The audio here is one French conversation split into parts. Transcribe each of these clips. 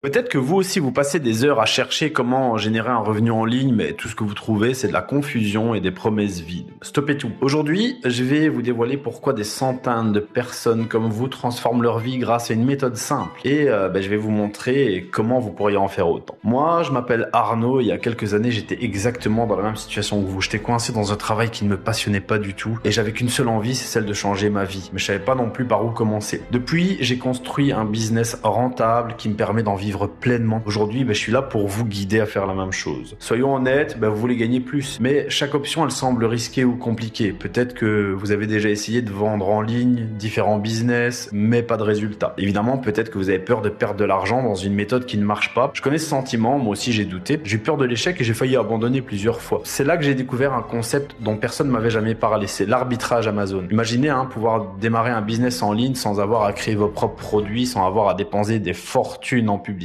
Peut-être que vous aussi, vous passez des heures à chercher comment générer un revenu en ligne, mais tout ce que vous trouvez, c'est de la confusion et des promesses vides. Stoppez tout. Aujourd'hui, je vais vous dévoiler pourquoi des centaines de personnes comme vous transforment leur vie grâce à une méthode simple. Et je vais vous montrer comment vous pourriez en faire autant. Moi, je m'appelle Arnaud. Il y a quelques années, j'étais exactement dans la même situation que vous. J'étais coincé dans un travail qui ne me passionnait pas du tout. Et j'avais qu'une seule envie, c'est celle de changer ma vie. Mais je savais pas non plus par où commencer. Depuis, j'ai construit un business rentable qui me permet d'en vivre pleinement. Aujourd'hui, je suis là pour vous guider à faire la même chose. Soyons honnêtes, vous voulez gagner plus. Mais chaque option, elle semble risquée ou compliquée. Peut-être que vous avez déjà essayé de vendre en ligne, différents business, mais pas de résultat. Évidemment, peut-être que vous avez peur de perdre de l'argent dans une méthode qui ne marche pas. Je connais ce sentiment, moi aussi j'ai douté. J'ai eu peur de l'échec et j'ai failli abandonner plusieurs fois. C'est là que j'ai découvert un concept dont personne ne m'avait jamais parlé. C'est l'arbitrage Amazon. Imaginez pouvoir démarrer un business en ligne sans avoir à créer vos propres produits, sans avoir à dépenser des fortunes en publicité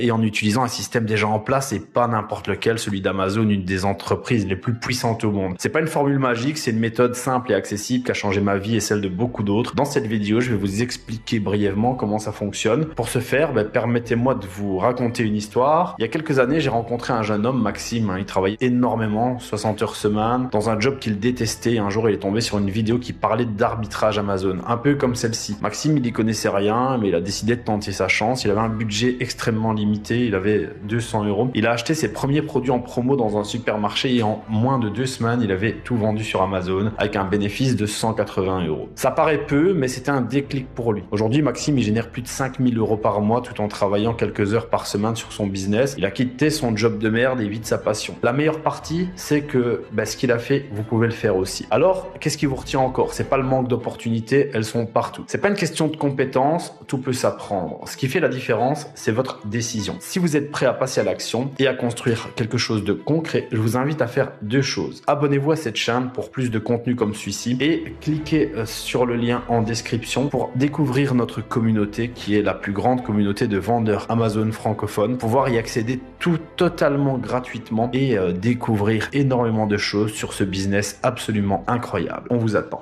et en utilisant un système déjà en place et pas n'importe lequel, celui d'Amazon, une des entreprises les plus puissantes au monde. C'est pas une formule magique, c'est une méthode simple et accessible qui a changé ma vie et celle de beaucoup d'autres. Dans cette vidéo, je vais vous expliquer brièvement comment ça fonctionne. Pour ce faire, permettez-moi de vous raconter une histoire. Il y a quelques années, j'ai rencontré un jeune homme, Maxime. Il travaillait énormément, 60 heures semaine, dans un job qu'il détestait. Un jour, il est tombé sur une vidéo qui parlait d'arbitrage Amazon, un peu comme celle-ci. Maxime, il y connaissait rien, mais il a décidé de tenter sa chance. Il avait un budget extrêmement limité, il avait 200 euros. Il a acheté ses premiers produits en promo dans un supermarché et en moins de 2 semaines, il avait tout vendu sur Amazon avec un bénéfice de 180 euros. Ça paraît peu, mais c'était un déclic pour lui. Aujourd'hui, Maxime, il génère plus de 5000 euros par mois tout en travaillant quelques heures par semaine sur son business. Il a quitté son job de merde et vit de sa passion. La meilleure partie, c'est que ce qu'il a fait, vous pouvez le faire aussi. Alors, qu'est-ce qui vous retient encore? C'est pas le manque d'opportunités, elles sont partout. C'est pas une question de compétences, tout peut s'apprendre. Ce qui fait la différence, c'est votre décision. Si vous êtes prêt à passer à l'action et à construire quelque chose de concret, je vous invite à faire deux choses. Abonnez-vous à cette chaîne pour plus de contenu comme celui-ci et cliquez sur le lien en description pour découvrir notre communauté qui est la plus grande communauté de vendeurs Amazon francophones, pouvoir y accéder tout totalement gratuitement et découvrir énormément de choses sur ce business absolument incroyable. On vous attend.